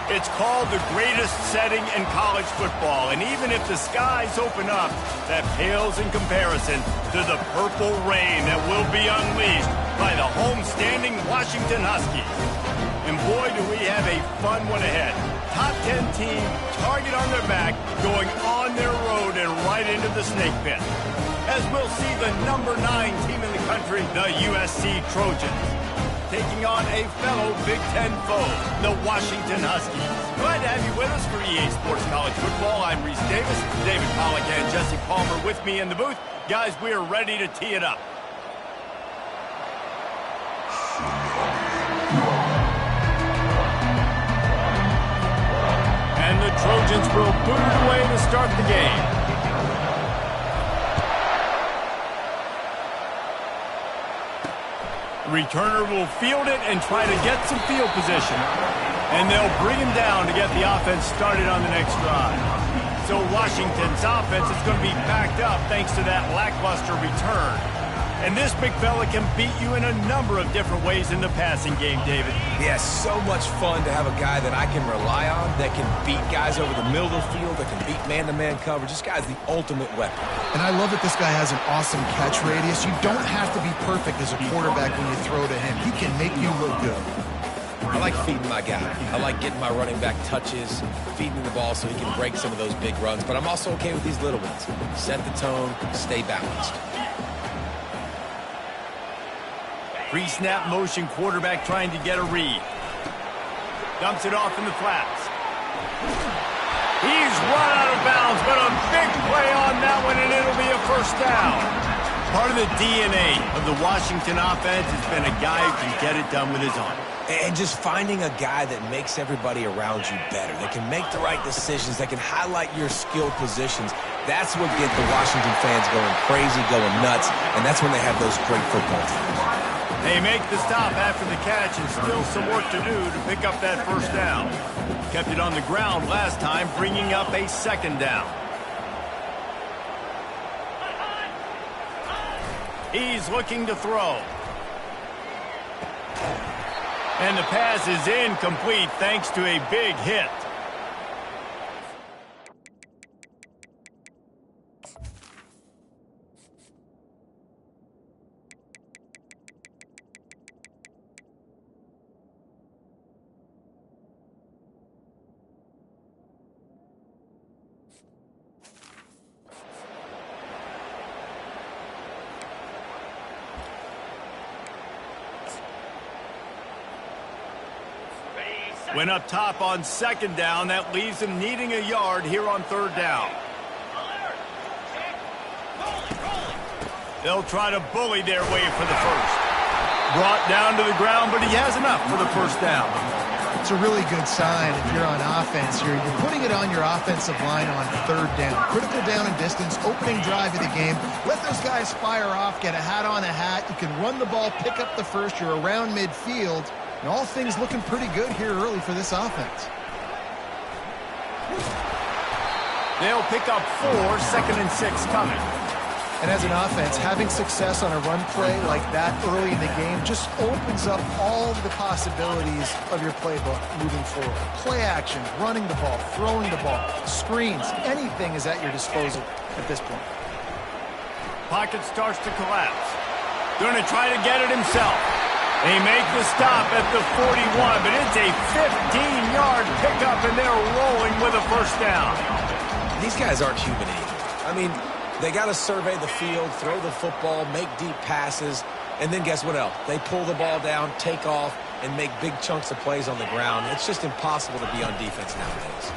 It's called the greatest setting in college football, and even if the skies open up, that pales in comparison to the purple rain that will be unleashed by the homestanding Washington Huskies. And boy, do we have a fun one ahead. Top 10 team, target on their back, going on their road and right into the snake pit. As we'll see the number 9 team in the country, the USC Trojans, taking on a fellow Big Ten foe, the Washington Huskies. Glad to have you with us for EA Sports College Football. I'm Reese Davis, David Pollack and Jesse Palmer with me in the booth. Guys, we are ready to tee it up. And the Trojans will boot it away to start the game. Returner will field it and try to get some field position. And they'll bring him down to get the offense started on the next drive. So Washington's offense is going to be backed up thanks to that lackluster return. And this big fella can beat you in a number of different ways in the passing game, David. Yeah, so much fun to have a guy that I can rely on, that can beat guys over the middle of the field, that can beat man-to-man coverage. This guy's the ultimate weapon. And I love that this guy has an awesome catch radius. You don't have to be perfect as a quarterback when you throw to him. He can make you look good. I like feeding my guy. I like getting my running back touches, feeding the ball so he can break some of those big runs. But I'm also okay with these little ones. Set the tone, stay balanced. Pre-snap motion quarterback trying to get a read. Dumps it off in the flats. He's run out of bounds, but a big play on that one, and it'll be a first down. Part of the DNA of the Washington offense has been a guy who can get it done with his arm. And just finding a guy that makes everybody around you better, that can make the right decisions, that can highlight your skill positions. That's what gets the Washington fans going crazy, going nuts, and that's when they have those great football teams. They make the stop after the catch, and still some work to do to pick up that first down. Kept it on the ground last time, bringing up a second down. He's looking to throw. And the pass is incomplete thanks to a big hit. Went up top on second down. That leaves them needing a yard here on third down. They'll try to bully their way for the first. Brought down to the ground, but he has enough for the first down. It's a really good sign if you're on offense here. You're putting it on your offensive line on third down. Critical down and distance, opening drive of the game. Let those guys fire off, get a hat on a hat. You can run the ball, pick up the first. You're around midfield. And all things looking pretty good here early for this offense. They'll pick up 4, 2nd and 6 coming. And as an offense, having success on a run play like that early in the game just opens up all the possibilities of your playbook moving forward. Play action, running the ball, throwing the ball, screens, anything is at your disposal at this point. Pocket starts to collapse. Going to try to get it himself. They make the stop at the 41, but it's a 15-yard pickup, and they're rolling with a first down. These guys aren't human either. I mean, they got to survey the field, throw the football, make deep passes, and then guess what else? They pull the ball down, take off, and make big chunks of plays on the ground. It's just impossible to be on defense nowadays.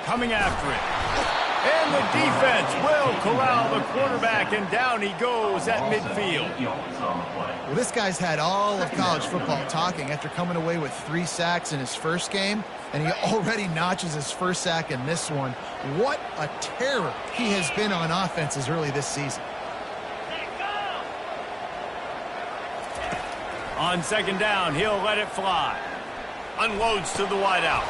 Coming after it. And the defense will corral the quarterback, and down he goes at midfield. Well, this guy's had all of college football talking after coming away with 3 sacks in his first game, and he already notches his first sack in this one. What a terror he has been on offenses early this season. On second down, he'll let it fly. Unloads to the wideout.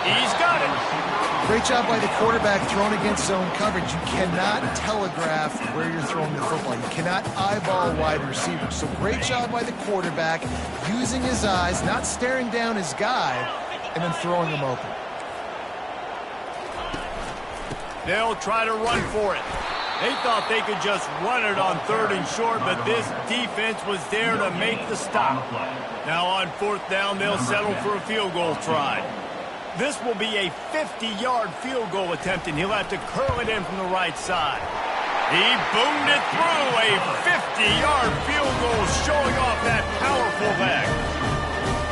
He's got it. Great job by the quarterback throwing against zone coverage. You cannot telegraph where you're throwing the football. You cannot eyeball wide receiver. So great job by the quarterback using his eyes, not staring down his guy, and then throwing them open. They'll try to run for it. They thought they could just run it on 3rd and short, but this defense was there to make the stop. Now on 4th down, they'll settle for a field goal try. This will be a 50-yard field goal attempt, and he'll have to curl it in from the right side. He boomed it through, a 50-yard field goal, showing off that powerful leg.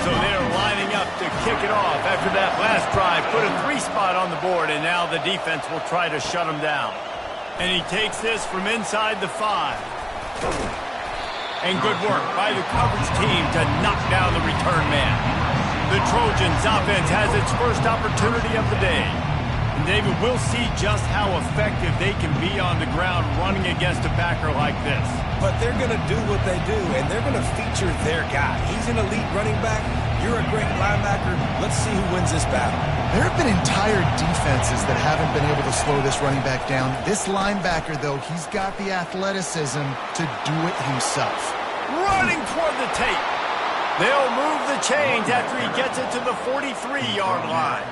So they're lining up to kick it off after that last drive. Put a 3-spot on the board, and now the defense will try to shut him down. And he takes this from inside the 5. And good work by the coverage team to knock down the return man. The Trojans' offense has its first opportunity of the day. And David, we'll see just how effective they can be on the ground running against a backer like this. But they're going to do what they do, and they're going to feature their guy. He's an elite running back. You're a great linebacker. Let's see who wins this battle. There have been entire defenses that haven't been able to slow this running back down. This linebacker, though, he's got the athleticism to do it himself. Running toward the tape. They'll move the chains after he gets it to the 43-yard line.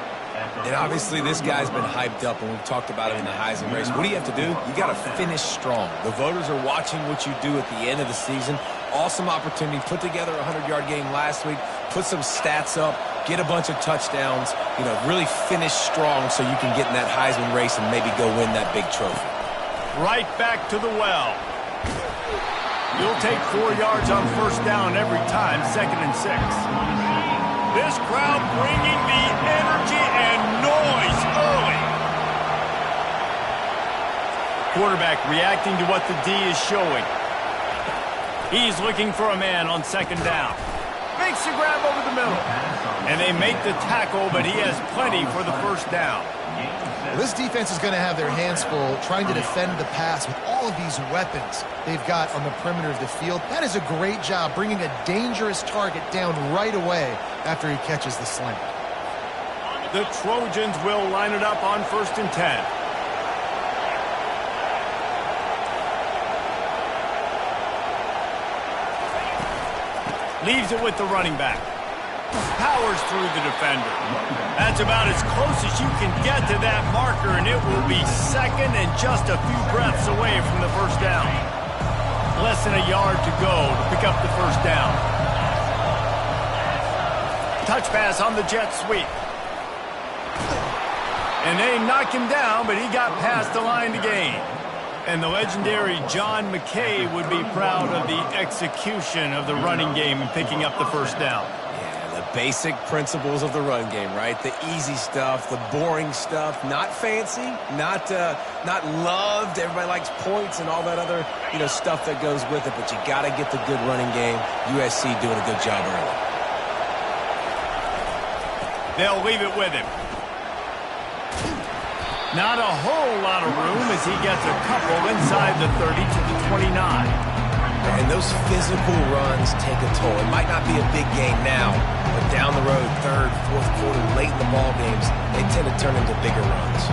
And obviously this guy's been hyped up, and we've talked about it in the Heisman race. What do you have to do? You got to finish strong. The voters are watching what you do at the end of the season. Awesome opportunity. Put together a 100-yard game last week. Put some stats up. Get a bunch of touchdowns. You know, really finish strong so you can get in that Heisman race and maybe go win that big trophy. Right back to the well. You'll take 4 yards on 1st down every time, 2nd and 6. This crowd bringing the energy and noise early. Quarterback reacting to what the D is showing. He's looking for a man on 2nd down. Makes the grab over the middle. And they make the tackle, but he has plenty for the 1st down. Well, this defense is going to have their hands full trying to defend the pass with all of these weapons they've got on the perimeter of the field. That is a great job bringing a dangerous target down right away after he catches the slant. The Trojans will line it up on 1st and 10. Leaves it with the running back. Powers through the defender. That's about as close as you can get to that marker, and it will be 2nd and just a few breaths away from the 1st down. Less than a yard to go to pick up the 1st down. Touch pass on the jet sweep. And they knock him down, but he got past the line to gain. And the legendary John McKay would be proud of the execution of the running game and picking up the 1st down. Yeah, the basic principles of the run game, right? The easy stuff, the boring stuff, not fancy, not loved. Everybody likes points and all that other, stuff that goes with it, but you got to get the good running game. USC doing a good job early. They'll leave it with him. Not a whole lot of room as he gets a couple inside the 30 to the 29. And those physical runs take a toll. It might not be a big game now, but down the road, 3rd, 4th quarter, late in the ball games, they tend to turn into bigger runs.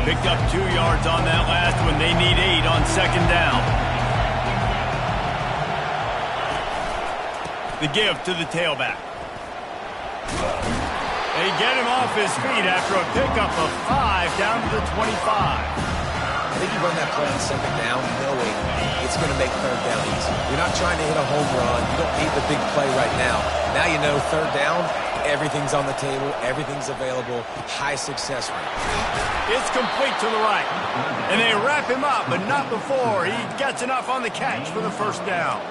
Picked up 2 yards on that last one. They need 8 on 2nd down. The give to the tailback. They get him off his feet after a pickup of 5 down to the 25. I think you run that play on 2nd down, knowing it's going to make 3rd down easy. You're not trying to hit a home run. You don't need the big play right now. Now you know 3rd down, everything's on the table, everything's available, high success rate. It's complete to the right. And they wrap him up, but not before he gets enough on the catch for the 1st down.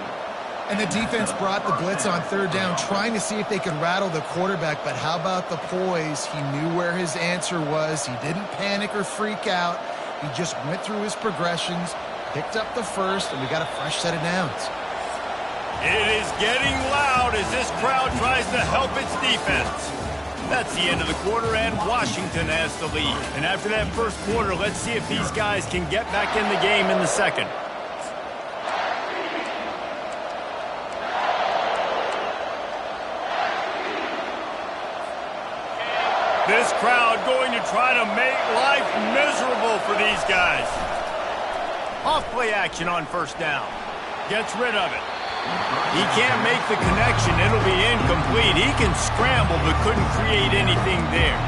And the defense brought the blitz on 3rd down, trying to see if they could rattle the quarterback. But how about the poise? He knew where his answer was. He didn't panic or freak out. He just went through his progressions, picked up the 1st, and we got a fresh set of downs. It is getting loud as this crowd tries to help its defense. That's the end of the quarter, and Washington has the lead. And after that 1st quarter, let's see if these guys can get back in the game in the 2nd. This crowd going to try to make life miserable for these guys. Off play action on 1st down. Gets rid of it. He can't make the connection. It'll be incomplete. He can scramble but couldn't create anything there.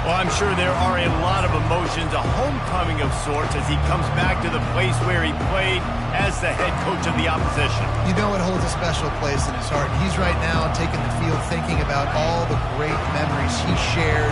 Well, I'm sure there are a lot of emotions, a homecoming of sorts as he comes back to the place where he played as the head coach of the opposition. You know it holds a special place in his heart. He's right now taking the field thinking about all the great memories he shared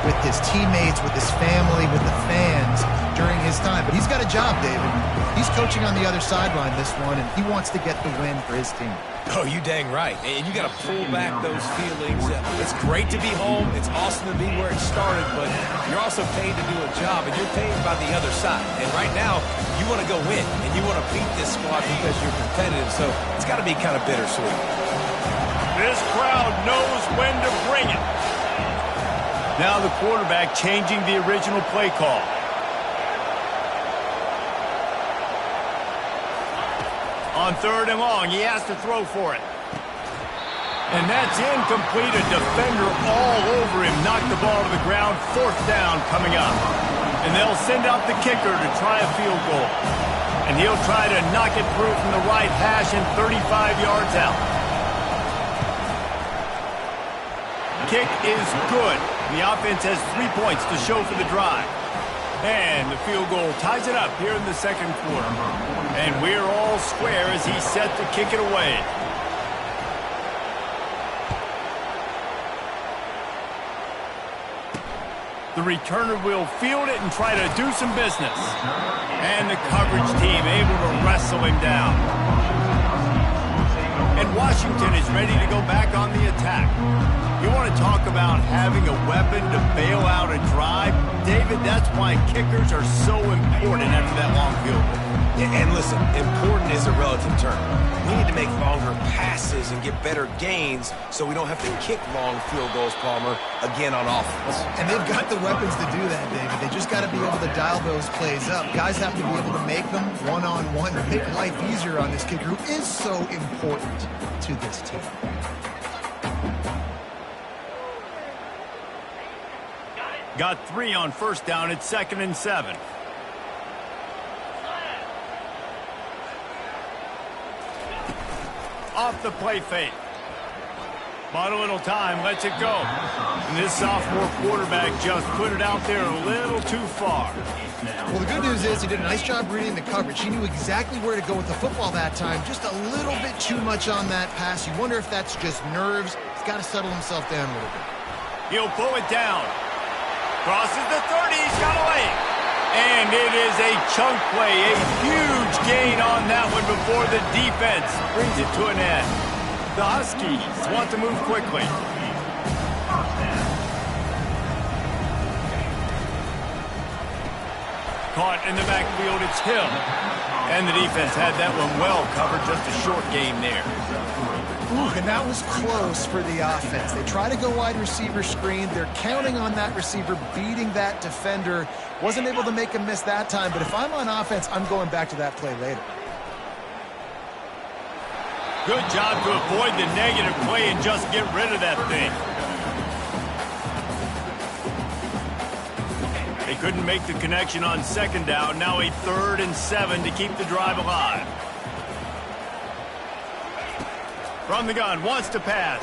with his teammates, with his family, with the fans during his time. But he's got a job, David. He's coaching on the other sideline this one, and he wants to get the win for his team. Oh, you dang right. And you got to pull back those feelings. It's great to be home. It's awesome to be where it started, but you're also paid to do a job, and you're paid by the other side. And right now, you want to go win, and you want to beat this squad because you're competitive, so it's got to be kind of bittersweet. This crowd knows when to bring it. Now the quarterback changing the original play call. On 3rd and long, he has to throw for it. And that's incomplete. A defender all over him. Knocked the ball to the ground. 4th down coming up. And they'll send out the kicker to try a field goal. And he'll try to knock it through from the right hash and 35 yards out. Kick is good. The offense has 3 points to show for the drive. And the field goal ties it up here in the second quarter. And we're all square as he's set to kick it away. The returner will field it and try to do some business. And the coverage team able to wrestle him down. And Washington is ready to go back on the attack. You want to talk about having a weapon to bail out a drive? David, that's why kickers are so important after that long field goal. Yeah, and listen, important is a relative term. We need to make longer passes and get better gains so we don't have to kick long field goals, Palmer, again on offense. And they've got the weapons to do that, David. They just got to be able to dial those plays up. Guys have to be able to make them one-on-one to make life easier on this kicker who is so important to this team. Got 3 on 1st down. It's 2nd and 7. Off the play fake. Bought a little time, lets it go. And this sophomore quarterback just put it out there a little too far. Well, the good news is he did a nice job reading the coverage. He knew exactly where to go with the football that time. Just a little bit too much on that pass. You wonder if that's just nerves. He's got to settle himself down a little bit. He'll pull it down. Crosses the 30. He's got away. And it is a chunk play, a huge gain on that one before the defense brings it to an end. The Huskies want to move quickly. Caught in the backfield, it's Hill. And the defense had that one well covered, just a short game there. Ooh, and that was close for the offense. They try to go wide receiver screen. They're counting on that receiver beating that defender. Wasn't able to make him miss that time, but if I'm on offense, I'm going back to that play later. Good job to avoid the negative play and just get rid of that thing. They couldn't make the connection on 2nd down. Now a 3rd and 7 to keep the drive alive. From the gun, wants to pass.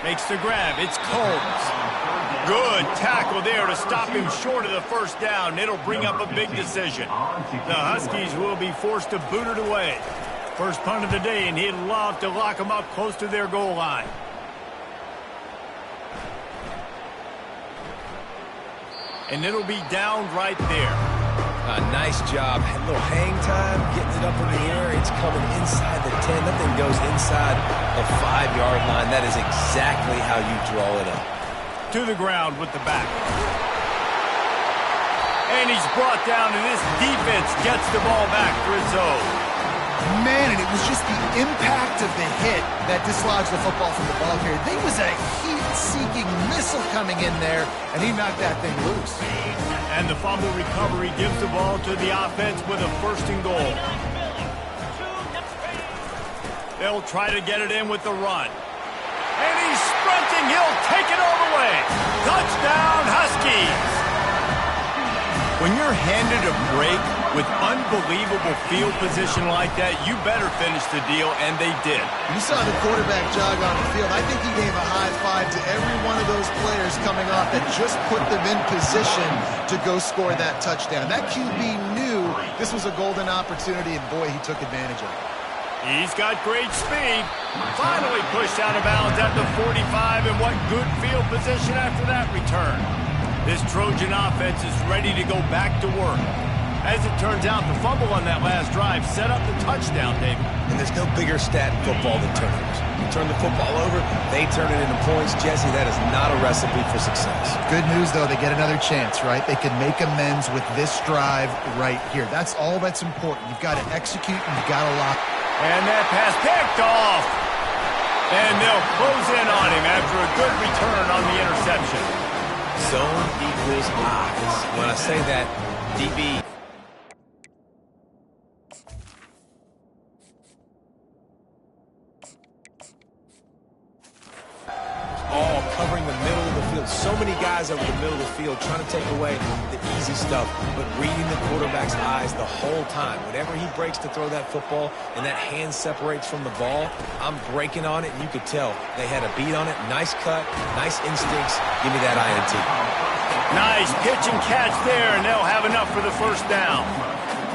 Makes the grab. It's Combs. Good tackle there to stop him short of the 1st down. It'll bring up a big decision. The Huskies will be forced to boot it away. First punt of the day, and he'd love to lock them up close to their goal line. And it'll be down right there. Nice job. A little hang time, getting it up in the air. It's coming inside the 10. That thing goes inside the 5-yard line. That is exactly how you draw it up. To the ground with the back. And he's brought down, and this defense gets the ball back for its own. Man, and it was just the impact of the hit that dislodged the football from the ball carrier. There was a heat-seeking missile coming in there, and he knocked that thing loose. And the fumble recovery gives the ball to the offense with a 1st and goal. They'll try to get it in with the run. And he's sprinting. He'll take it all the way. Touchdown, Huskies. When you're handed a break with unbelievable field position like that, you better finish the deal, and they did. You saw the quarterback jog on the field. I think he gave a high five to every one of those players coming off that just put them in position to go score that touchdown. That QB knew this was a golden opportunity, and boy, he took advantage of it. He's got great speed. Finally pushed out of bounds at the 45, and what good field position after that return. This Trojan offense is ready to go back to work. As it turns out, the fumble on that last drive set up the touchdown, David. And there's no bigger stat in football than turnovers. You turn the football over, they turn it into points. Jesse, that is not a recipe for success. Good news, though, they get another chance, right? They can make amends with this drive right here. That's all that's important. You've got to execute, and you've got to lock. And that pass picked off. And they'll close in on him after a good return on the interception. Zone equals eyes. When I say that, DB. All covering the middle of the field. So many guys over the middle of the field trying to take away the easy stuff, but reading the quarterback's eyes the whole time. Whenever he breaks to throw that football and that hand separates from the ball, I'm breaking on it, and you could tell they had a beat on it. Nice cut, nice instincts. Give me that INT. Nice pitch and catch there, and they'll have enough for the first down.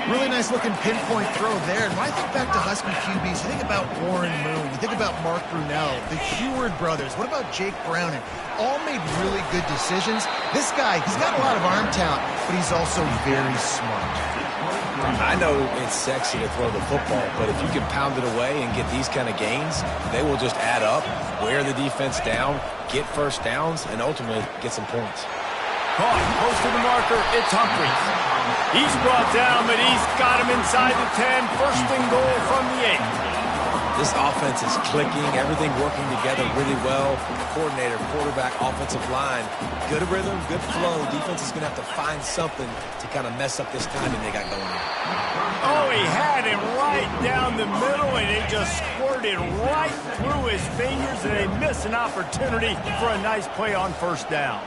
Really nice looking pinpoint throw there. And when I think back to Husky QBs, you think about Warren Moon, you think about Mark Brunell, the Heward brothers. What about Jake Browning? All made really good decisions. This guy, he's got a lot of arm talent, but he's also very smart. I know it's sexy to throw the football, but if you can pound it away and get these kind of gains, they will just add up, wear the defense down, get first downs, and ultimately get some points. Caught, close to the marker, it's Humphries. He's brought down, but he's got him inside the 10. First and goal from the 8. This offense is clicking, everything working together really well. Coordinator, quarterback, offensive line, good rhythm, good flow. Defense is going to have to find something to kind of mess up this timing they got going on. Oh, he had him right down the middle, and it just squirted right through his fingers, and they miss an opportunity for a nice play on first down.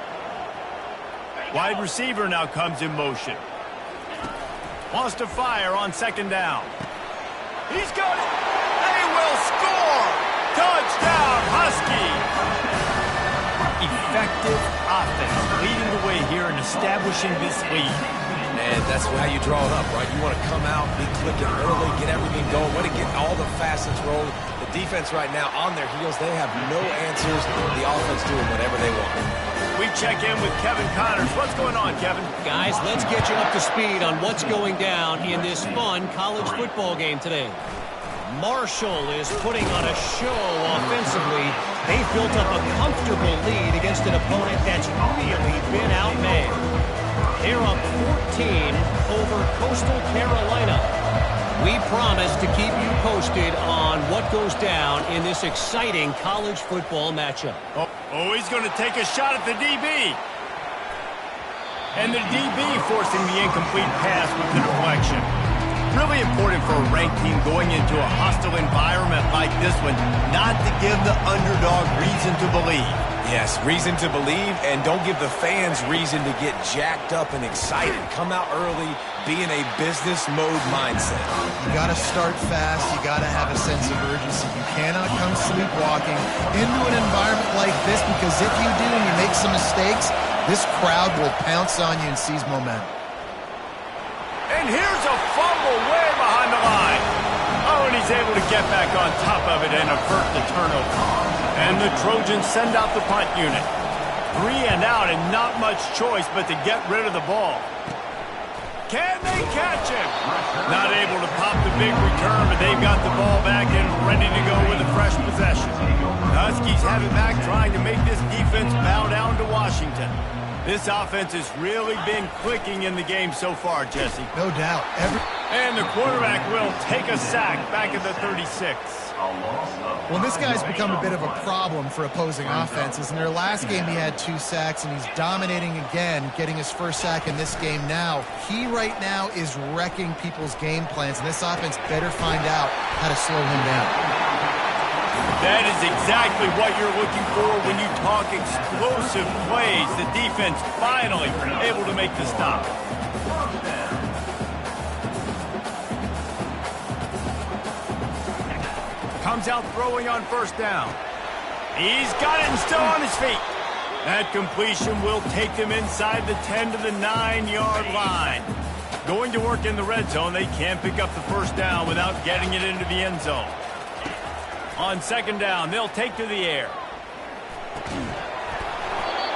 Wide receiver now comes in motion. Wants to fire on second down. He's got it. They will score. Touchdown, Husky. Effective offense leading the way here and establishing this lead. And that's how you draw it up, right? You want to come out, be clicking early, get everything going, want to get all the facets rolling. The defense right now on their heels, they have no answers. The offense doing whatever they want. We check in with Kevin Connors. What's going on, Kevin? Guys, let's get you up to speed on what's going down in this fun college football game today. Marshall is putting on a show offensively. They've built up a comfortable lead against an opponent that's really been outmanned. They're up 14 over Coastal Carolina. We promise to keep you posted on what goes down in this exciting college football matchup. Oh, he's going to take a shot at the DB. And the DB forcing the incomplete pass with the deflection. Really important for a ranked team going into a hostile environment like this one, not to give the underdog reason to believe. Yes, reason to believe, and don't give the fans reason to get jacked up and excited. Come out early, be in a business mode mindset. You got to start fast. You got to have a sense of urgency. You cannot come sleepwalking into an environment like this, because if you do and you make some mistakes, this crowd will pounce on you and seize momentum. And here's a fumble way behind the line. Oh, and he's able to get back on top of it and avert the turnover. And the Trojans send out the punt unit. 3 and out, and not much choice but to get rid of the ball. Can they catch him? Not able to pop the big return, but they've got the ball back and ready to go with a fresh possession. The Huskies have it back, trying to make this defense bow down to Washington. This offense has really been clicking in the game so far, Jesse. No doubt. And the quarterback will take a sack back at the 36. Well, this guy's become a bit of a problem for opposing offenses. In their last game, he had 2 sacks, and he's dominating again, getting his first sack in this game now. He right now is wrecking people's game plans, and this offense better find out how to slow him down. That is exactly what you're looking for when you talk explosive plays. The defense finally able to make the stop. Comes out throwing on first down. He's got it and still on his feet. That completion will take them inside the 10 to the 9-yard line. Going to work in the red zone, they can't pick up the first down without getting it into the end zone. On second down, they'll take to the air.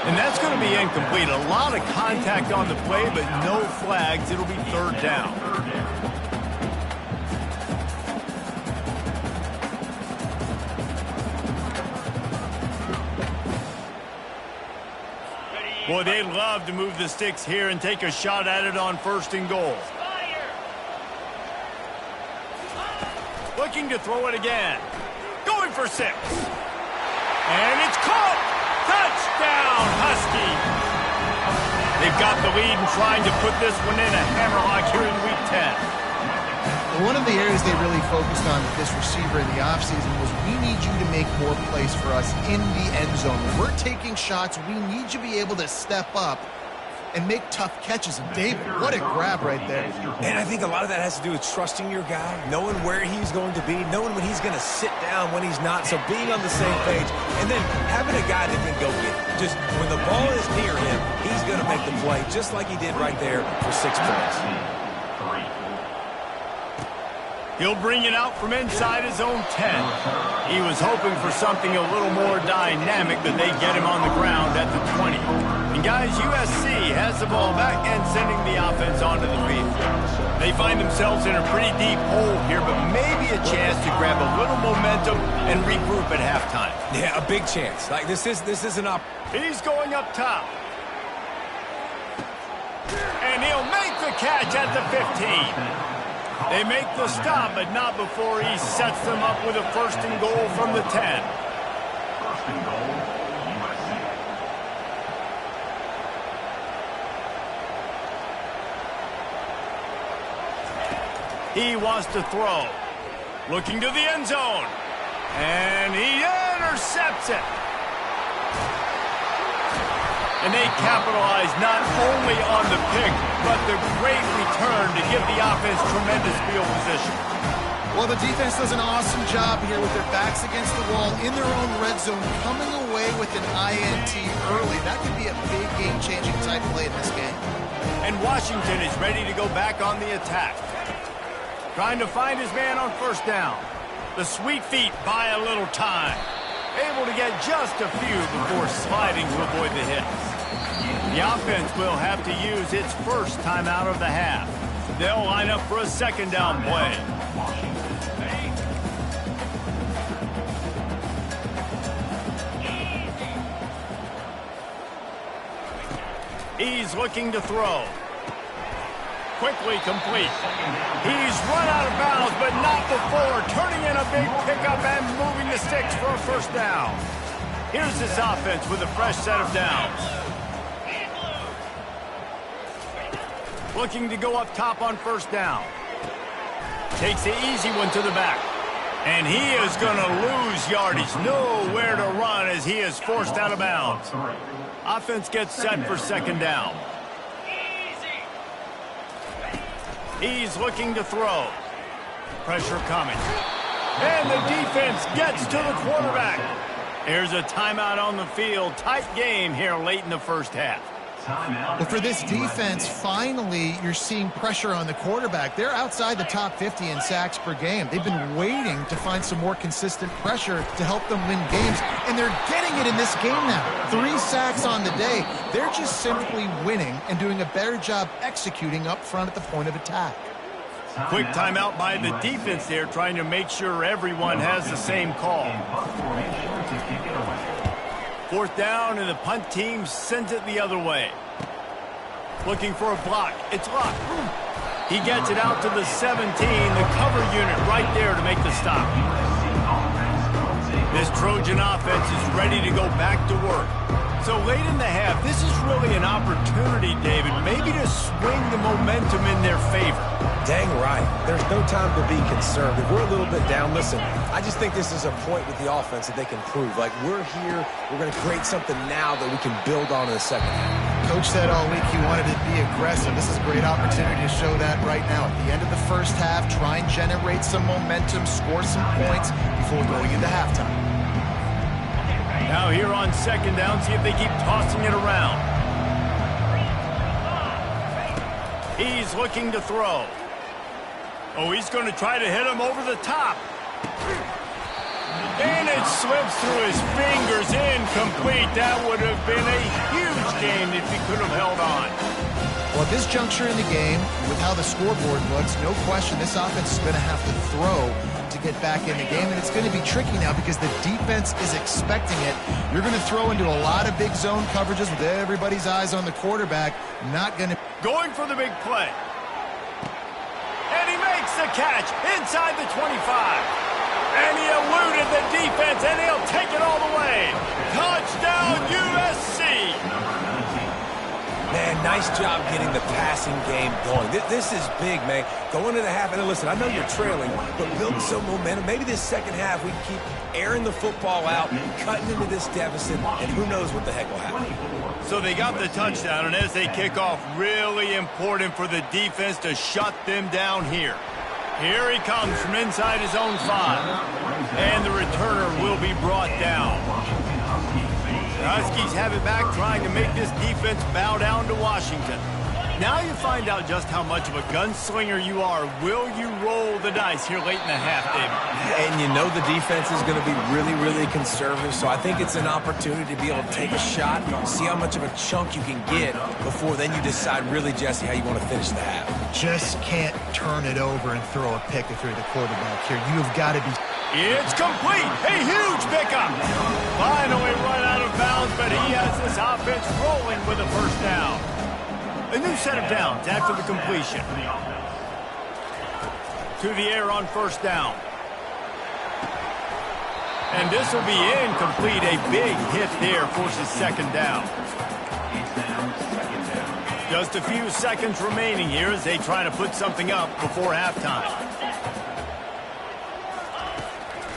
And that's going to be incomplete. A lot of contact on the play, but no flags. It'll be third down. Boy, they'd love to move the sticks here and take a shot at it on first and goal. Looking to throw it again. Going for 6. And it's caught. Touchdown, Husky. They've got the lead and trying to put this one in a hammerlock here in Week 10. One of the areas they really focused on with this receiver in the offseason was we need you to make more plays for us in the end zone. When we're taking shots, we need you to be able to step up and make tough catches. And David, what a grab right there. And I think a lot of that has to do with trusting your guy, knowing where he's going to be, knowing when he's going to sit down, when he's not. So being on the same page, and then having a guy that can go get it. Just when the ball is near him, he's going to make the play, just like he did right there for 6 points. He'll bring it out from inside his own 10. He was hoping for something a little more dynamic, but they get him on the ground at the 20. And guys, USC has the ball back and sending the offense onto the field. They find themselves in a pretty deep hole here, but maybe a chance to grab a little momentum and regroup at halftime. Yeah, a big chance. Like this is an up. He's going up top. And he'll make the catch at the 15. They make the stop, but not before he sets them up with a first and goal from the 10. First and goal, USC. He wants to throw. Looking to the end zone. And he intercepts it. And they capitalize not only on the pick, but the great return to give the offense tremendous field position. Well, the defense does an awesome job here with their backs against the wall in their own red zone, coming away with an INT early. That could be a big game-changing type play in this game. And Washington is ready to go back on the attack. Trying to find his man on first down. The sweet feet buy a little time. Able to get just a few before sliding to avoid the hits. The offense will have to use its first timeout of the half. They'll line up for a second down play. He's looking to throw. Quickly complete. He's run out of bounds, but not before turning in a big pickup and moving the sticks for a first down. Here's this offense with a fresh set of downs. Looking to go up top on first down. Takes the easy one to the back. And he is going to lose yardage. Nowhere to run as he is forced out of bounds. Offense gets set for second down. He's looking to throw. Pressure coming. And the defense gets to the quarterback. Here's a timeout on the field. Tight game here late in the first half. Well, for this defense, finally, you're seeing pressure on the quarterback. They're outside the top 50 in sacks per game. They've been waiting to find some more consistent pressure to help them win games, and they're getting it in this game now. 3 sacks on the day. They're just simply winning and doing a better job executing up front at the point of attack. Quick timeout by the defense there, trying to make sure everyone has the same call. Fourth down, and the punt team sends it the other way. Looking for a block. It's locked. He gets it out to the 17. The cover unit right there to make the stop. This Trojan offense is ready to go back to work. So late in the half, this is really an opportunity, David, maybe to swing the momentum in their favor. Dang right. There's no time to be concerned. If we're a little bit down, listen, I just think this is a point with the offense that they can prove. Like, we're here, we're going to create something now that we can build on in the second half. Coach said all week he wanted to be aggressive. This is a great opportunity to show that right now. At the end of the first half, try and generate some momentum, score some points before going into halftime. Now here on second down, see if they keep tossing it around. He's looking to throw. Oh, he's going to try to hit him over the top. And it slips through his fingers, incomplete. That would have been a huge game if he could have held on. Well, at this juncture in the game, with how the scoreboard looks, no question this offense is going to have to throw to get back in the game, and it's going to be tricky now because the defense is expecting it. You're going to throw into a lot of big zone coverages with everybody's eyes on the quarterback. Not going to... Going for the big play. And he makes the catch inside the 25. And he eluded the defense, and he'll take it all the way. Touchdown, USC! Man, nice job getting the passing game going. This is big, man. Going into the half, and listen, I know you're trailing, but building some momentum. Maybe this second half we can keep airing the football out, cutting into this deficit, and who knows what the heck will happen. So they got the touchdown, and as they kick off, really important for the defense to shut them down here. Here he comes from inside his own 5. And the returner will be brought down. The Huskies have it back, trying to make this defense bow down to Washington. Now you find out just how much of a gunslinger you are. Will you roll the dice here late in the half, David? And you know the defense is going to be really, really conservative, so I think it's an opportunity to be able to take a shot, see how much of a chunk you can get before then you decide really, Jesse, how you want to finish the half. Just can't turn it over and throw a pick if you're the quarterback here. You've got to be... It's complete! A huge pickup! Finally run out of bounds, but he has this offense rolling with a first down. A new set of downs after the completion. To the air on first down. And this will be incomplete. A big hit there forces second down. Just a few seconds remaining here as they try to put something up before halftime.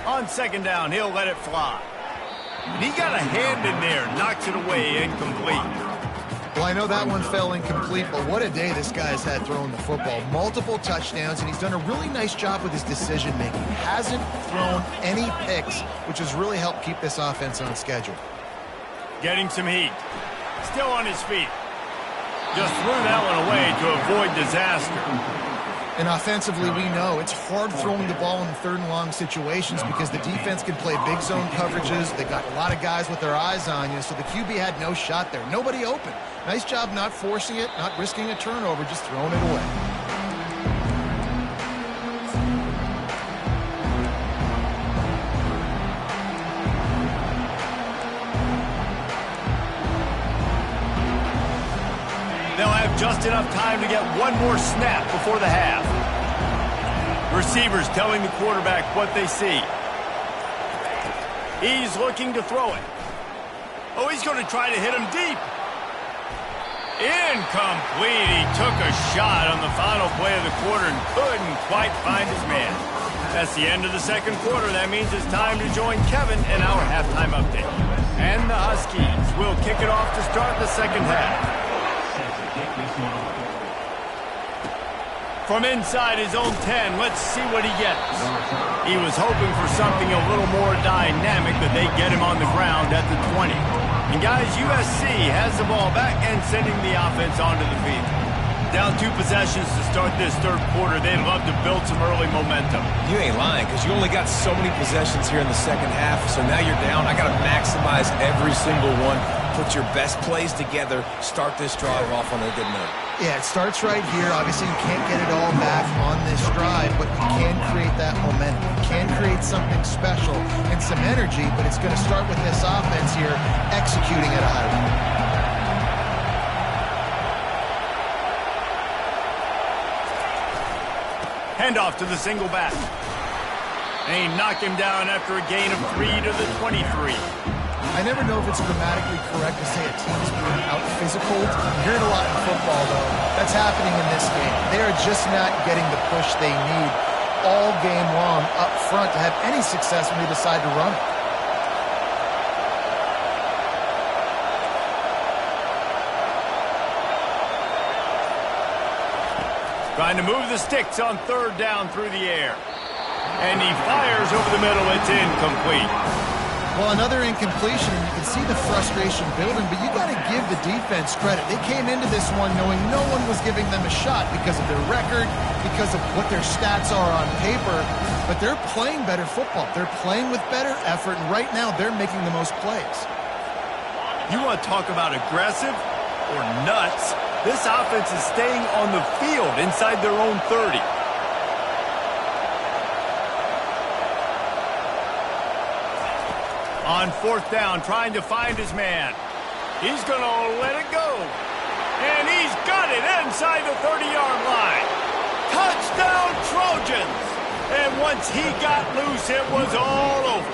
On second down, he'll let it fly. And he got a hand in there, knocks it away, incomplete. Well, I know that one fell incomplete, but what a day this guy's had throwing the football. Multiple touchdowns, and he's done a really nice job with his decision-making. Hasn't thrown any picks, which has really helped keep this offense on schedule. Getting some heat. Still on his feet. Just threw that one away to avoid disaster. And offensively, we know it's hard throwing the ball in third and long situations because the defense can play big zone coverages. They got a lot of guys with their eyes on you, so the QB had no shot there. Nobody open. Nice job not forcing it, not risking a turnover, just throwing it away. They'll have just enough time to get one more snap before the half. Receivers telling the quarterback what they see. He's looking to throw it. Oh, he's going to try to hit him deep. Incomplete. He took a shot on the final play of the quarter and couldn't quite find his man. That's the end of the second quarter. That means it's time to join Kevin in our halftime update. And the Huskies will kick it off to start the second half. From inside his own 10, let's see what he gets. He was hoping for something a little more dynamic, but they get him on the ground at the 20. And guys, USC has the ball back and sending the offense onto the field. Down 2 possessions to start this third quarter. They'd love to build some early momentum. You ain't lying, because you only got so many possessions here in the second half, so now you're down. I got to maximize every single one. Put your best plays together. Start this drive off on a good note. Yeah, it starts right here. Obviously, you can't get it all back on this drive, but you can create that momentum. You can create something special and some energy, but it's going to start with this offense here executing at a high level. Handoff to the single back. And he knocked him down after a gain of 3 to the 23. I never know if it's grammatically correct to say a team's being out-physical. You hear it a lot in football, though. That's happening in this game. They are just not getting the push they need all game long up front to have any success when they decide to run it. Trying to move the sticks on third down through the air. And he fires over the middle. It's incomplete. Well, another incompletion, and you can see the frustration building, but you got to give the defense credit. They came into this one knowing no one was giving them a shot because of their record, because of what their stats are on paper, but they're playing better football. They're playing with better effort, and right now they're making the most plays. You want to talk about aggressive or nuts? This offense is staying on the field inside their own 30. On fourth down, trying to find his man. He's going to let it go. And he's got it inside the 30-yard line. Touchdown, Trojans! And once he got loose, it was all over.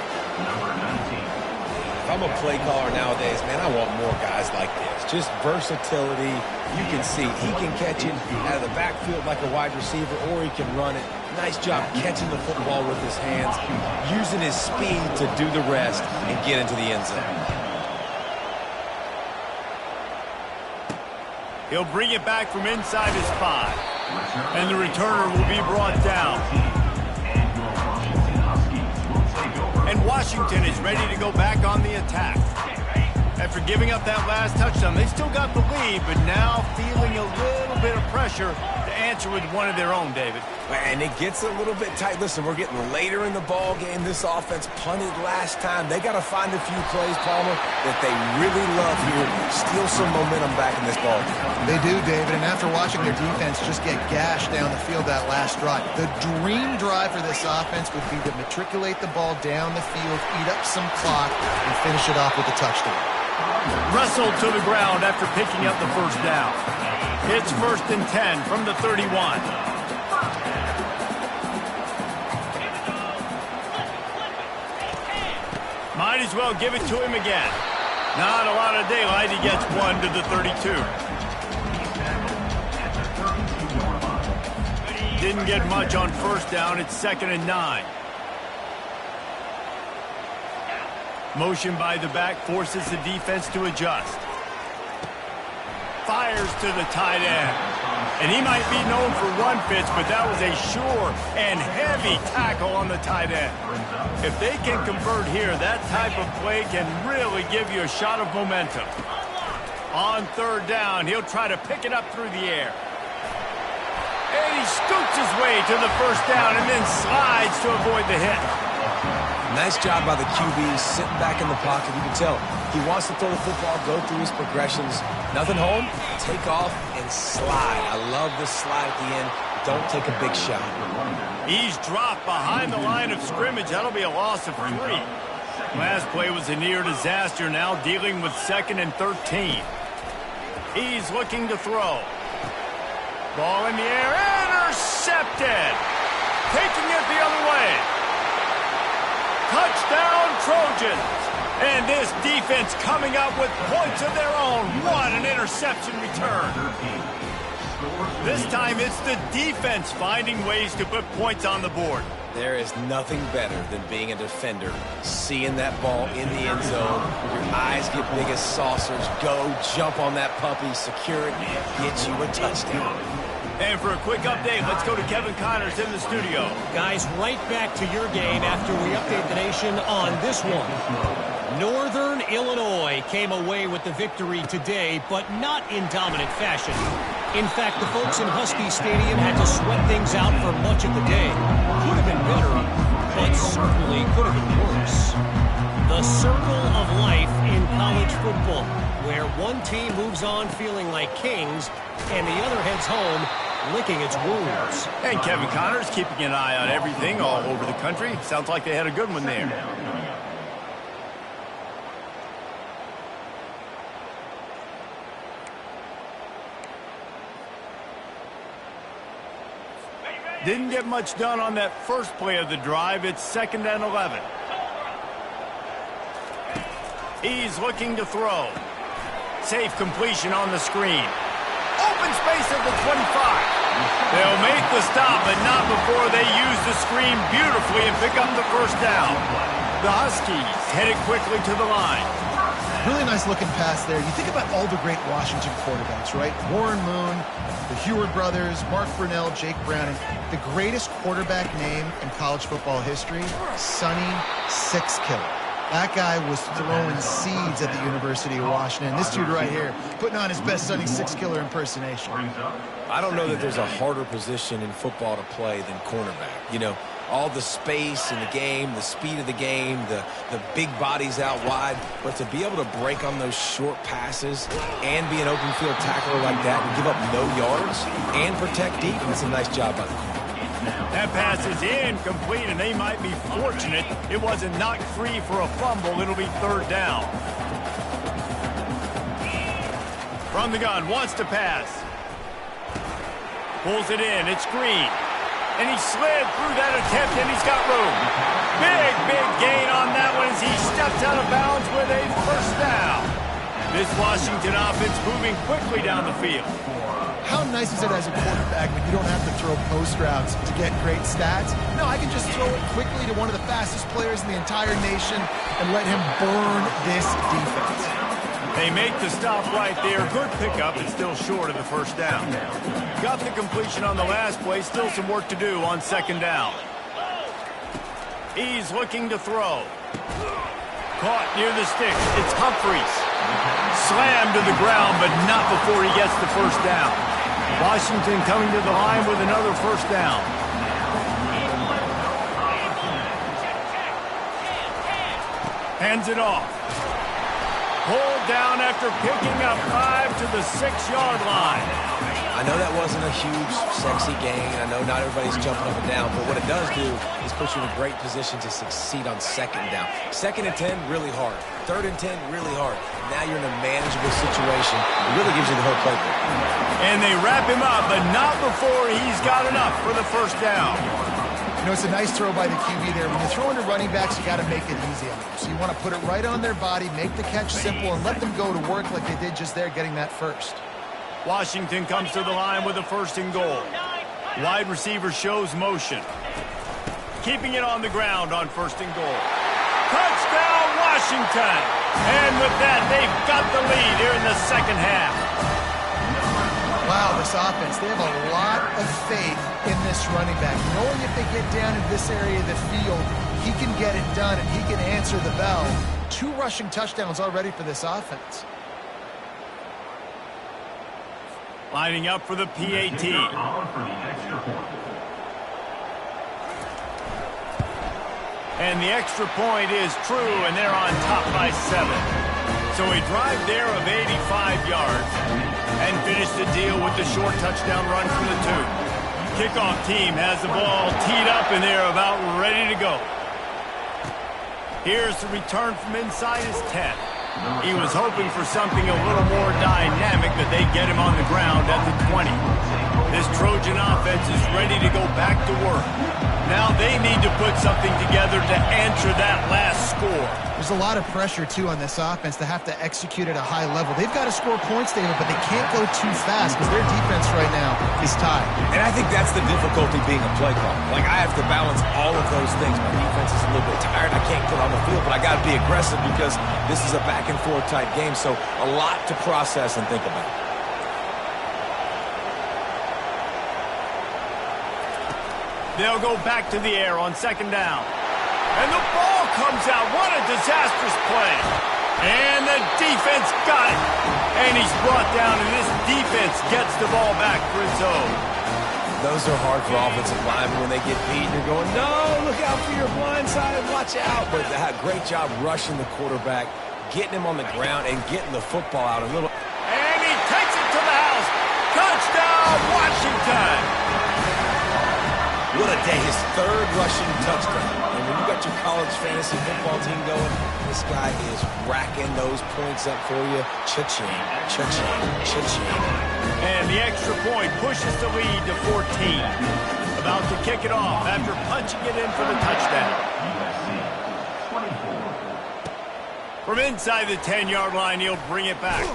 If I'm a play caller nowadays, man, I want more guys like this. Just versatility. You can see he can catch it out of the backfield like a wide receiver, or he can run it. Nice job catching the football with his hands, using his speed to do the rest and get into the end zone. He'll bring it back from inside his 5. And the returner will be brought down. And Washington is ready to go back on the attack. After giving up that last touchdown, they still got the lead, but now feeling a little bit of pressure to answer with one of their own, David. And it gets a little bit tight. Listen, we're getting later in the ball game. This offense punted last time. They got to find a few plays, Palmer, that they really love here. Steal some momentum back in this ball game. They do, David, and after watching their defense just get gashed down the field that last drive, the dream drive for this offense would be to matriculate the ball down the field, eat up some clock, and finish it off with a touchdown. Wrestled to the ground after picking up the first down. It's 1st and 10 from the 31. Might as well give it to him again. Not a lot of daylight. He gets one to the 32. Didn't get much on first down. It's 2nd and 9. Motion by the back forces the defense to adjust. Fires to the tight end. And he might be known for run fits, but that was a sure and heavy tackle on the tight end. If they can convert here, that type of play can really give you a shot of momentum. On third down, he'll try to pick it up through the air. And he scoots his way to the first down and then slides to avoid the hit. Nice job by the QB, sitting back in the pocket. You can tell he wants to throw the football, go through his progressions. Nothing home, take off, and slide. I love the slide at the end. Don't take a big shot. He's dropped behind the line of scrimmage. That'll be a loss of 3. Last play was a near disaster, now dealing with 2nd and 13. He's looking to throw. Ball in the air, intercepted. Taking it the other way. Touchdown, Trojans. And this defense coming up with points of their own. What an interception return. This time it's the defense finding ways to put points on the board. There is nothing better than being a defender, seeing that ball in the end zone. Your eyes get big as saucers. Go, jump on that puppy, secure it, get you a touchdown. And for a quick update, let's go to Kevin Connors in the studio. Guys, right back to your game after we update the nation on this one. Northern Illinois came away with the victory today, but not in dominant fashion. In fact, the folks in Husky Stadium had to sweat things out for much of the day. Could have been better, but certainly could have been worse. The circle of life in college football, where one team moves on feeling like kings, and the other heads home licking its wounds. And Kevin Connors keeping an eye on everything all over the country. Sounds like they had a good one there. Didn't get much done on that first play of the drive. It's 2nd and 11. He's looking to throw. Safe completion on the screen. Open space at the 25. They'll make the stop, but not before they use the screen beautifully and pick up the first down. The Huskies headed quickly to the line. Really nice looking pass there. You think about all the great Washington quarterbacks, right? Warren Moon, the Heward brothers, Mark Brunell, Jake Brown. And the greatest quarterback name in college football history, Sonny Six Killer. That guy was throwing seeds at the University of Washington. This dude right here, putting on his best Sonny Six Killer impersonation. I don't know that there's a harder position in football to play than cornerback. You know, all the space in the game, the speed of the game, the big bodies out wide. But to be able to break on those short passes and be an open field tackler like that and give up no yards and protect deep, that's a nice job by the corner. That pass is incomplete, and they might be fortunate it wasn't knocked free for a fumble. It'll be third down. From the gun, wants to pass. Pulls it in, it's Green. And he slid through that attempt, and he's got room. Big gain on that one as he steps out of bounds with a first down. This Washington offense moving quickly down the field. How nice is it as a quarterback when you don't have to throw post routes to get great stats? No, I can just throw it quickly to one of the fastest players in the entire nation and let him burn this defense. They make the stop right there. Good pickup, but still short of the first down. Got the completion on the last play. Still some work to do on second down. He's looking to throw. Caught near the sticks. It's Humphreys. Slammed to the ground, but not before he gets the first down. Washington coming to the line with another first down. Hands it off. Pulled down after picking up 5 to the 6-yard line. I know that wasn't a huge, sexy gain. I know not everybody's jumping up and down, but what it does do is put you in a great position to succeed on second down. 2nd and 10, really hard. 3rd and 10, really hard. Now you're in a manageable situation. It really gives you the whole playbook. And they wrap him up, but not before he's got enough for the first down. You know, it's a nice throw by the QB there. When you're throwing to running backs, you got to make it easy on them. So you want to put it right on their body, make the catch simple, and let them go to work like they did just there, getting that first. Washington comes to the line with a 1st and goal. Wide receiver shows motion. Keeping it on the ground on 1st and goal. Touchdown, Washington! And with that, they've got the lead here in the second half. Wow, this offense, they have a lot of faith in this running back. Knowing if they get down in this area of the field, he can get it done and he can answer the bell. 2 rushing touchdowns already for this offense. Lining up for the PAT. And the extra point is true, and they're on top by 7. So a drive there of 85 yards and finish the deal with the short touchdown run from the 2. Kickoff team has the ball teed up, and they're about ready to go. Here's the return from inside his 10. He was hoping for something a little more dynamic, but they get him on the ground at the 20. This Trojan offense is ready to go back to work. Now they need to put something together to answer that last score. There's a lot of pressure, too, on this offense to have to execute at a high level. They've got to score points, David, but they can't go too fast because their defense right now is tied. And I think that's the difficulty being a play caller. Like, I have to balance all of those things. My defense is a little bit tired. I can't get on the field, but I got to be aggressive because this is a back-and-forth type game, so a lot to process and think about. They'll go back to the air on 2nd down. And the ball comes out. What a disastrous play. And the defense got it. And he's brought down, and this defense gets the ball back for its own. Those are hard for offensive linemen when they get beat. You're going, no, look out for your blind side and watch out. But they had a great job rushing the quarterback, getting him on the ground, and getting the football out a little. And he takes it to the house. Touchdown, Washington. What a day, his 3rd rushing touchdown. And when you got your college fantasy football team going, this guy is racking those points up for you. Cha-ching, cha-ching, cha-ching. And the extra point pushes the lead to 14. About to kick it off after punching it in for the touchdown. From inside the 10-yard line, he'll bring it back.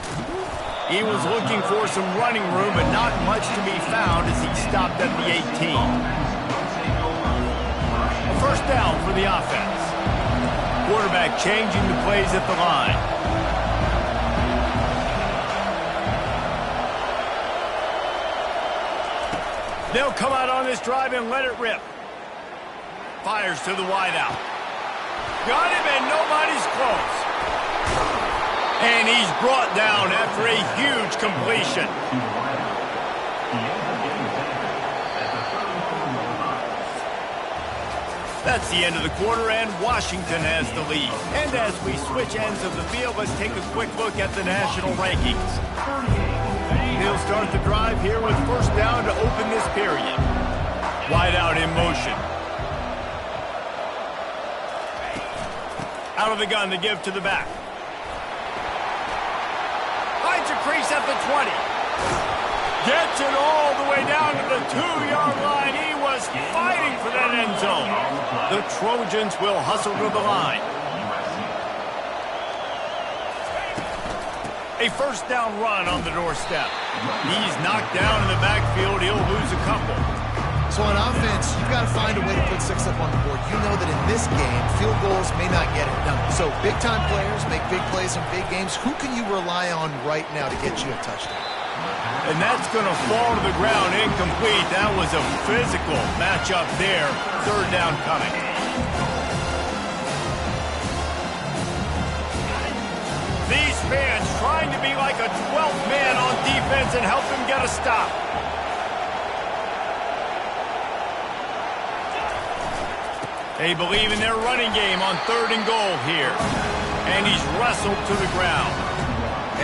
He was looking for some running room, but not much to be found as he stopped at the 18. First down for the offense. Quarterback changing the plays at the line. They'll come out on this drive and let it rip. Fires to the wideout. Got him, and nobody's close. And he's brought down after a huge completion. That's the end of the quarter, and Washington has the lead. And as we switch ends of the field, let's take a quick look at the national rankings. He'll start the drive here with first down to open this period. Wide out in motion. Out of the gun to give to the back. Finds a crease at the 20. Gets it all the way down to the 2-yard line. He was fighting for that end zone. The Trojans will hustle to the line. A first down run on the doorstep. He's knocked down in the backfield. He'll lose a couple. So on offense, you've got to find a way to put 6 up on the board. You know that in this game, field goals may not get it done. So big-time players make big plays in big games. Who can you rely on right now to get you a touchdown? And that's going to fall to the ground incomplete. That was a physical matchup there. Third down coming. These fans trying to be like a 12th man on defense and help him get a stop. They believe in their running game on 3rd and goal here. And he's wrestled to the ground.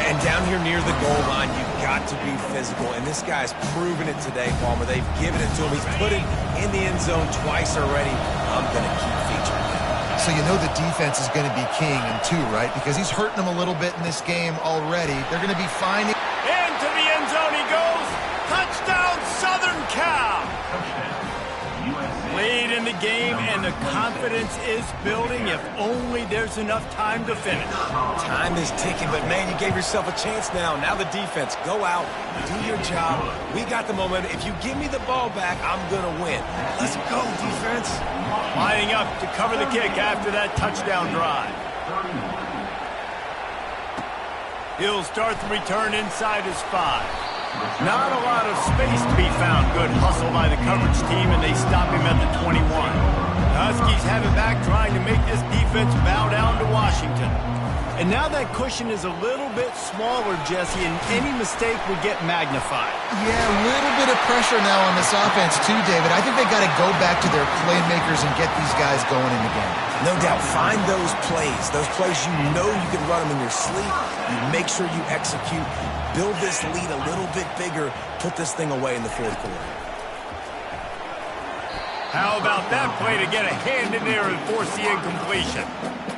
And down here near the goal line, you've got to be physical. And this guy's proven it today, Palmer. They've given it to him. He's put it in the end zone twice already. I'm going to keep featuring him. So you know the defense is going to be king in 2, right? Because he's hurting them a little bit in this game already. They're going to be finding. Into the end zone he goes. Touchdown, Southern Cal. Late in the game, and the confidence is building. If only there's enough time to finish. Time is ticking, but, man, you gave yourself a chance now. Now the defense, go out, do your job. We got the momentum. If you give me the ball back, I'm going to win. Let's go, defense. Lining up to cover the kick after that touchdown drive. He'll start the return inside his 5. Not a lot of space to be found. Good hustle by the coverage team, and they stop him at the 21. Huskies have it back, trying to make this defense bow down to Washington. And now that cushion is a little bit smaller, Jesse, and any mistake would get magnified. Yeah, a little bit of pressure now on this offense too, David. I think they got to go back to their playmakers and get these guys going in the game. No doubt. Find those plays you know you can run them in your sleep. You make sure you execute. Build this lead a little bit bigger. Put this thing away in the 4th quarter. How about that play to get a hand in there and force the incompletion?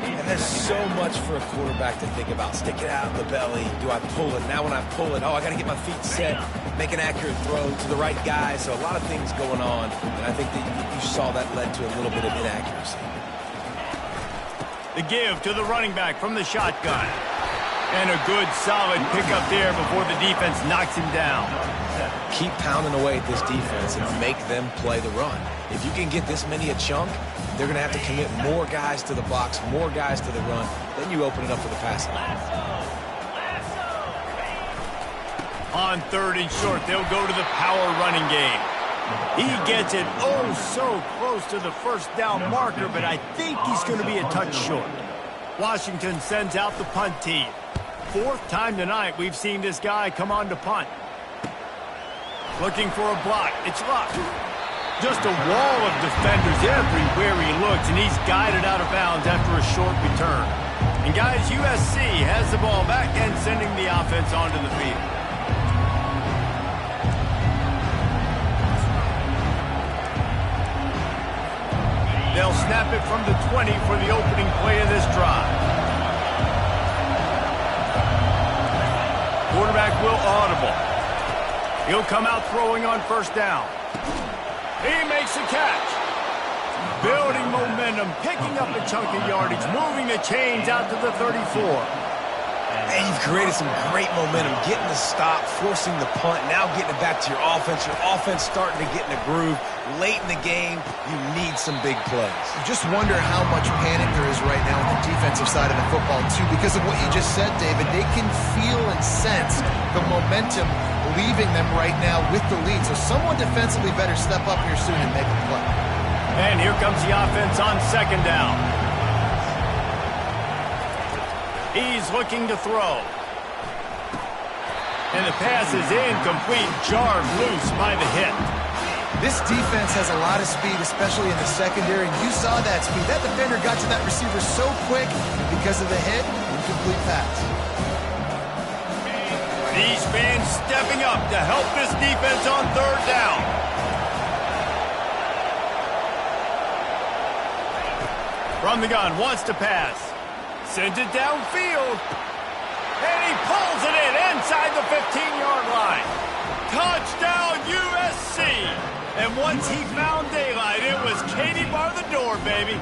And there's so much for a quarterback to think about. Stick it out of the belly. Do I pull it? Now when I pull it, I got to get my feet set, make an accurate throw to the right guy. So a lot of things going on. And I think that you saw that led to a little bit of inaccuracy. The give to the running back from the shotgun. And a good, solid pickup there before the defense knocks him down. Keep pounding away at this defense and make them play the run. If you can get this many a chunk, they're going to have to commit more guys to the box, more guys to the run. Then you open it up for the passing. On 3rd and short, they'll go to the power running game. He gets it so close to the first down marker, but I think he's going to be a touch short. Washington sends out the punt team. 4th time tonight we've seen this guy come on to punt. Looking for a block. It's locked. Just a wall of defenders everywhere he looks, and he's guided out of bounds after a short return. And guys, USC has the ball back and sending the offense onto the field. They'll snap it from the 20 for the opening play of this drive. Quarterback will audible. He'll come out throwing on first down. He makes a catch. Building momentum, picking up a chunk of yardage, moving the chains out to the 34. And you've created some great momentum, getting the stop, forcing the punt, now getting it back to your offense. Your offense starting to get in a groove. Late in the game, you need some big plays. You just wonder how much panic there is right now on the defensive side of the football, too, because of what you just said, David. They can feel and sense the momentum leaving them right now with the lead. So someone defensively better step up here soon and make a play. And here comes the offense on second down. He's looking to throw. And the pass is incomplete, jarred loose by the hit. This defense has a lot of speed, especially in the secondary, and you saw that speed. That defender got to that receiver so quick, and because of the hit, incomplete pass. These fans stepping up to help this defense on third down. From the gun, wants to pass. Sends it downfield. And he pulls it in inside the 15-yard line. Touchdown, USC. And once he found daylight, it was Katie bar the door, baby.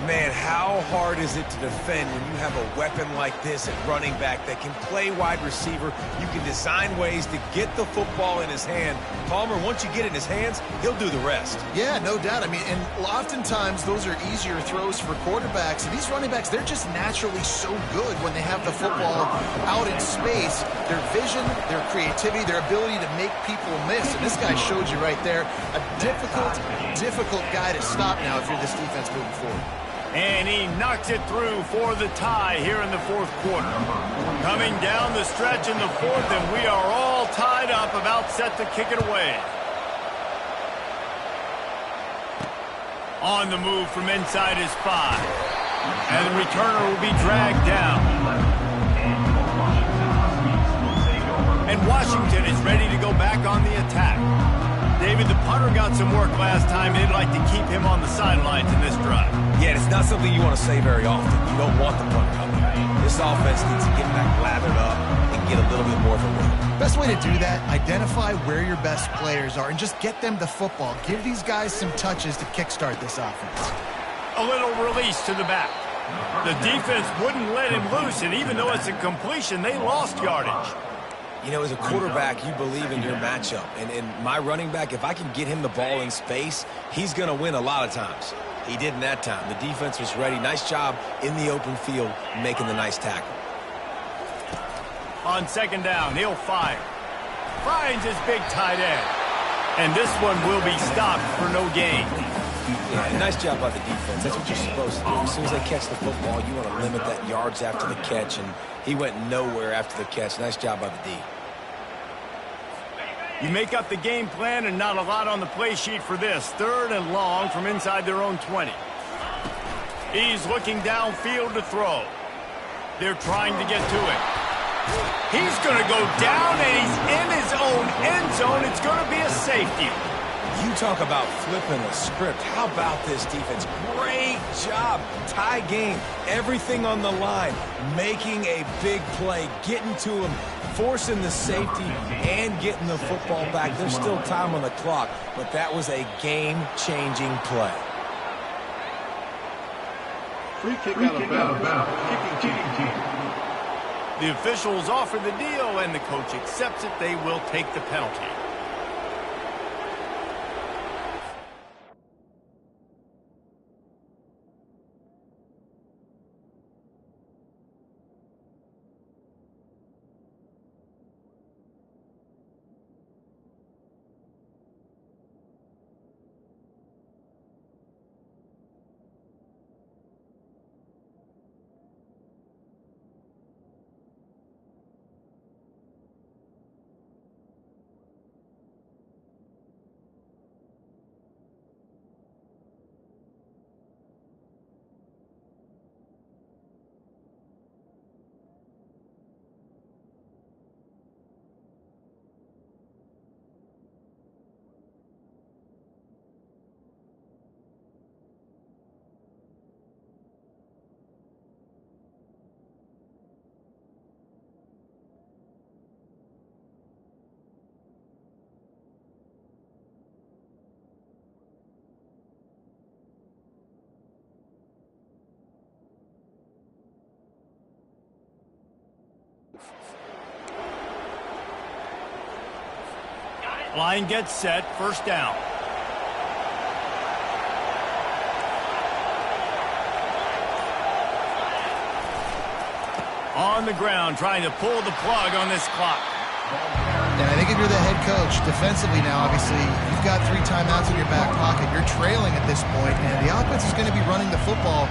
Man, how hard is it to defend when you have a weapon like this at running back that can play wide receiver? You can design ways to get the football in his hand. Palmer, once you get it in his hands, he'll do the rest. Yeah, no doubt. I mean, and oftentimes those are easier throws for quarterbacks. And these running backs, they're just naturally so good when they have the football out in space. Their vision, their creativity, their ability to make people miss. And this guy showed you right there, a difficult guy to stop now if you're this defense moving forward. And he knocks it through for the tie here in the fourth quarter. Coming down the stretch in the fourth, and we are all tied up, about set to kick it away. On the move from inside his 5. And the returner will be dragged down. And Washington is ready to go back on the attack. David, the punter got some work last time. They'd like to keep him on the sidelines in this drive. Yeah, it's not something you want to say very often. You don't want the punter out there. This offense needs to get back lathered up and get a little bit more of a run. Best way to do that, identify where your best players are and just get them the football. Give these guys some touches to kickstart this offense. A little release to the back. The defense wouldn't let him loose, and even though it's a completion, they lost yardage. You know, as a quarterback, you believe in your matchup. And my running back, if I can get him the ball in space, he's going to win a lot of times. He did in that time. The defense was ready. Nice job in the open field making the nice tackle. On second down, he'll fire. Finds his big tight end. And this one will be stopped for no gain. Yeah, nice job by the defense. That's what you're supposed to do. As soon as they catch the football, you want to limit that yards after the catch, and he went nowhere after the catch. Nice job by the D. You make up the game plan and not a lot on the play sheet for this. Third and long from inside their own 20. He's looking downfield to throw. They're trying to get to it. He's going to go down, and he's in his own end zone. It's going to be a safety. You talk about flipping a script. How about this defense? Great job. Tie game. Everything on the line. Making a big play. Getting to him. Forcing the safety and getting the football back. There's still time on the clock, but that was a game-changing play. Free kick out of bounds. Kicking team. The officials offer the deal, and the coach accepts it. They will take the penalty. Line gets set, first down. On the ground, trying to pull the plug on this clock. And I think if you're the head coach, defensively now, obviously, you've got 3 timeouts in your back pocket. You're trailing at this point, and the offense is going to be running the football,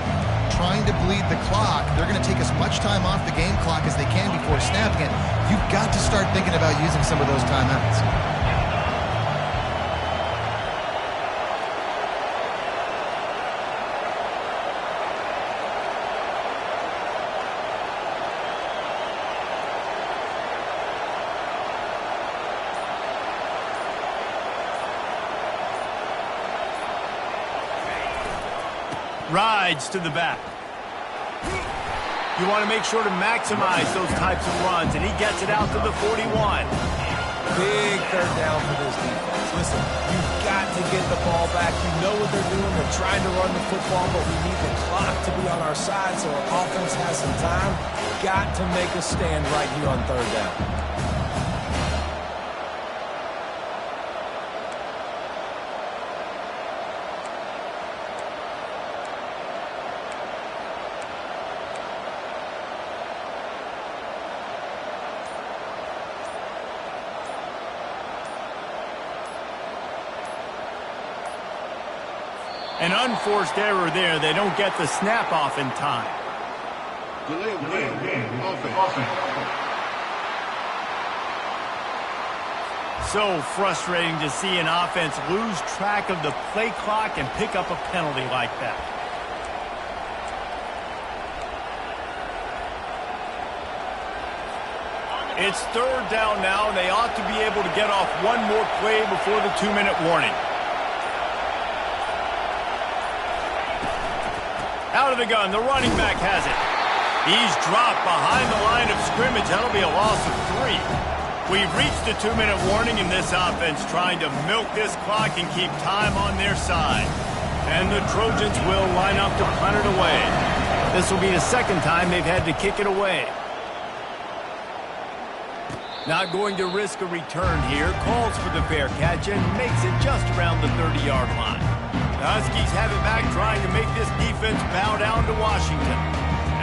trying to bleed the clock. They're going to take as much time off the game clock as they can before snapping it. You've got to start thinking about using some of those timeouts. Rides to the back. You want to make sure to maximize those types of runs, and he gets it out to the 41. Big third down for this defense. Listen, you've got to get the ball back. You know what they're doing. They're trying to run the football, but we need the clock to be on our side so our offense has some time. Got to make a stand right here on third down. An unforced error there. They don't get the snap off in time. Delay of game. Offense. So frustrating to see an offense lose track of the play clock and pick up a penalty like that. It's third down now. They ought to be able to get off one more play before the 2-minute warning. Out of the gun, the running back has it. He's dropped behind the line of scrimmage. That'll be a loss of 3. We've reached the 2-minute warning in this offense, trying to milk this clock and keep time on their side. And the Trojans will line up to punt it away. This will be the second time they've had to kick it away. Not going to risk a return here. Calls for the fair catch and makes it just around the 30-yard line. The Huskies have it back, trying to make this defense bow down to Washington.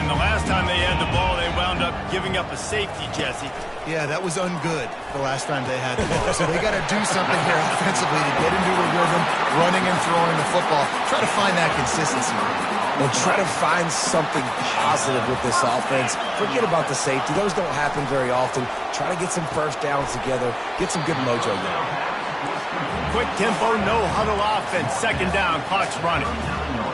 And the last time they had the ball, they wound up giving up a safety, Jesse. Yeah, that was ungood the last time they had the ball. So they got to do something here offensively to get into a rhythm, running and throwing the football. Try to find that consistency. And try to find something positive with this offense. Forget about the safety. Those don't happen very often. Try to get some first downs together. Get some good mojo going. Quick tempo, no huddle offense. Second down, clock's running.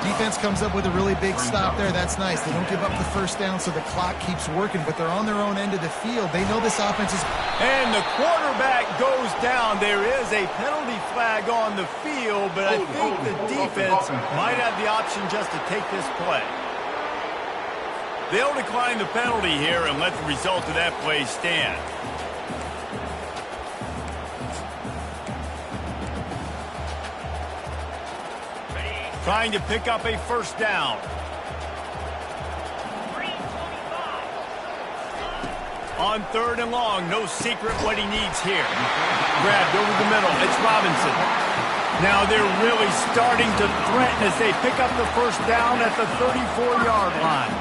Defense comes up with a really big stop there. That's nice. They don't give up the first down, so the clock keeps working, but they're on their own end of the field. They know this offense is... And the quarterback goes down. There is a penalty flag on the field, but I think the defense might have the option just to take this play. They'll decline the penalty here and let the result of that play stand. Trying to pick up a first down. On third and long, no secret what he needs here. Grabbed over the middle, it's Robinson. Now they're really starting to threaten as they pick up the first down at the 34-yard line.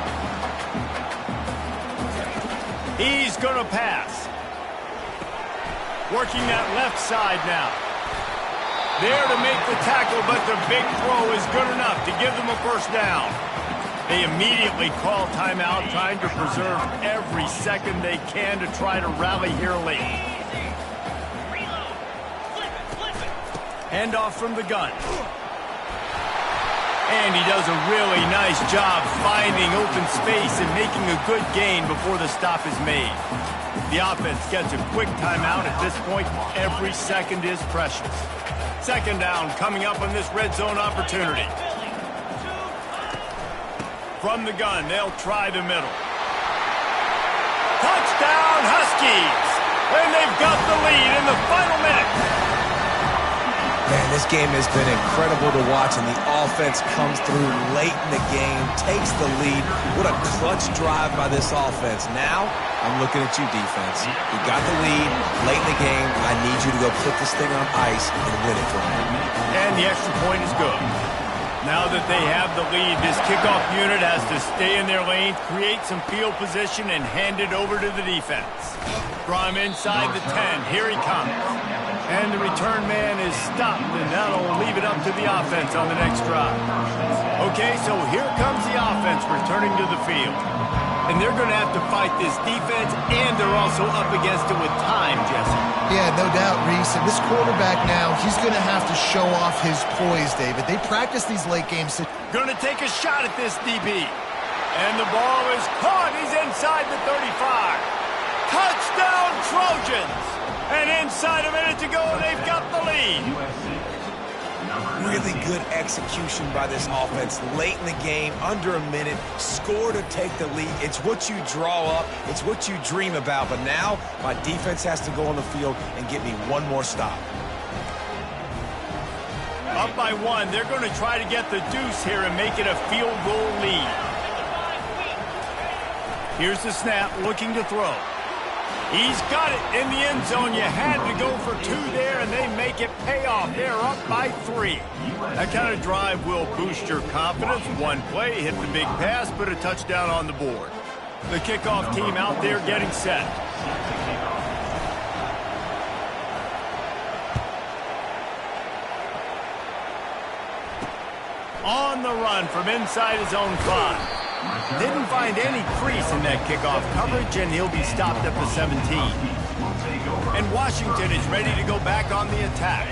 He's going to pass. Working that left side now. There to make the tackle, but the big throw is good enough to give them a first down. They immediately call timeout, trying to preserve every second they can to try to rally here late. Handoff from the gun. And he does a really nice job finding open space and making a good gain before the stop is made. The offense gets a quick timeout. At this point, every second is precious. Second down coming up on this red zone opportunity. From the gun, they'll try the middle. Touchdown, Huskies! And they've got the lead in the final minute. Man, this game has been incredible to watch, and the offense comes through late in the game, takes the lead. What a clutch drive by this offense. Now, I'm looking at you, defense. You got the lead late in the game. I need you to go put this thing on ice and win it for me. And the extra point is good. Now that they have the lead, this kickoff unit has to stay in their lane, create some field position, and hand it over to the defense. From inside the 10, here he comes. And the return man is stopped, and that'll leave it up to the offense on the next drive. Okay, so here comes the offense returning to the field. And they're going to have to fight this defense, and they're also up against it with time, Jesse. Yeah, no doubt, Reese. And this quarterback now, he's going to have to show off his poise, David. They practice these late games. Going to take a shot at this DB. And the ball is caught. He's inside the 35. Touchdown, Trojans! And inside a minute to go, they've got the lead. Really good execution by this offense late in the game, under a minute, score to take the lead. It's what you draw up, it's what you dream about, but now my defense has to go on the field and get me one more stop. Up by one, they're going to try to get the deuce here and make it a field goal lead. Here's the snap, looking to throw. He's got it in the end zone. You had to go for two there, and they make it pay off. They're up by 3. That kind of drive will boost your confidence. One play, hit the big pass, put a touchdown on the board. The kickoff team out there getting set. On the run from inside his own 5. Didn't find any crease in that kickoff coverage, and he'll be stopped at the 17. And Washington is ready to go back on the attack.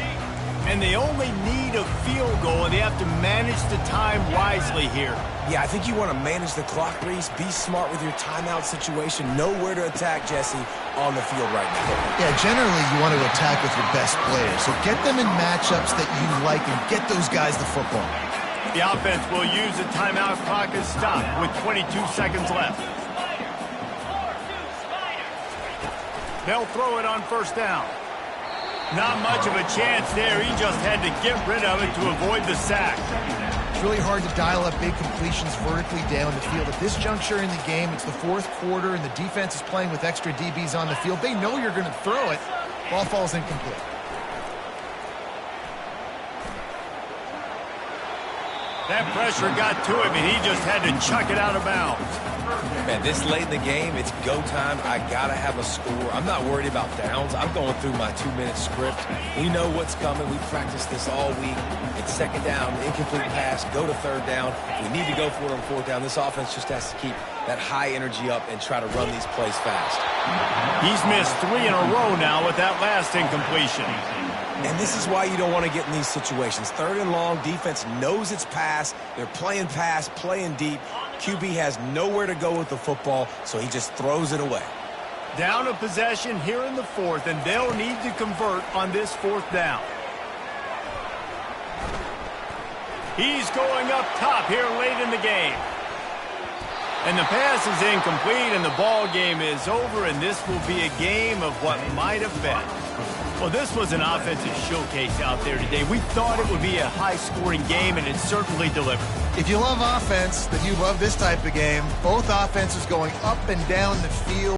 And they only need a field goal, and they have to manage the time wisely here. Yeah, I think you want to manage the clock, Reese. Be smart with your timeout situation. Know where to attack, Jesse, on the field right now. Yeah, generally you want to attack with your best players. So get them in matchups that you like and get those guys the football. The offense will use the timeout clock as stopped with 22 seconds left. They'll throw it on first down. Not much of a chance there. He just had to get rid of it to avoid the sack. It's really hard to dial up big completions vertically down the field. At this juncture in the game, it's the 4th quarter, and the defense is playing with extra DBs on the field. They know you're going to throw it. Ball falls incomplete. That pressure got to him, and he just had to chuck it out of bounds. Man, this late in the game, it's go time. I got to have a score. I'm not worried about downs. I'm going through my 2-minute script. We know what's coming. We practiced this all week. It's second down, incomplete pass, go to third down. We need to go for it on fourth down. This offense just has to keep that high energy up and try to run these plays fast. He's missed 3 in a row now with that last incompletion. And this is why you don't want to get in these situations. 3rd and long, defense knows it's pass. They're playing pass, playing deep. QB has nowhere to go with the football, so he just throws it away. Down a possession here in the 4th, and they'll need to convert on this 4th down. He's going up top here late in the game. And the pass is incomplete, and the ball game is over, and this will be a game of what might have been. Well, this was an offensive showcase out there today. We thought it would be a high-scoring game, and it certainly delivered. If you love offense, then you love this type of game. Both offenses going up and down the field.